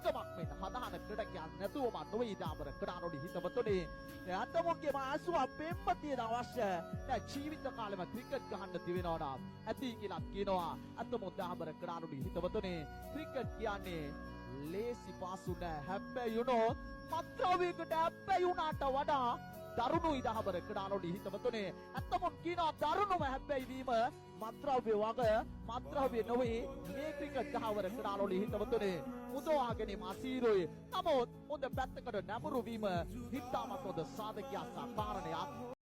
දහගමක් මෙන්න හදාන ක්‍රීඩකයන් නැතුවම නොවේ දාබර ක්‍රාරෝඩි හිතවතුනි අතමුන්ගේ මාසුව අපේම තියෙන අවශ්‍ය දැන් ජීවිත කාලෙම ක්‍රිකට් ගහන්න දිවෙනවා නම් ඇති කියලා කියනවා අතමුන් දාබර ක්‍රාරෝඩි හිතවතුනි ක්‍රිකට් කියන්නේ ලේසි පාසු නෑ හැබැයි යුනෝ මත්ද්‍රව්‍යයකට හැබැයි උනාට වඩා දරුණුයි දාබර ක්‍රාරෝඩි හිතවතුනි අතමුන් කියනවා දරුණුම හැබැයි වීම මත්ද්‍රව්‍ය වගේ මත්ද්‍රව්‍ය නොවේ මේ ක්‍රිකට් ගහවර ක්‍රාරෝඩි හිතවතුනි මුදවාගෙන මාසීරුයි නමුත් හොඳ පැත්තකට නැඹුරු වීම හිතාමත් හොඳ සාධකයක් සහ කාරණයක්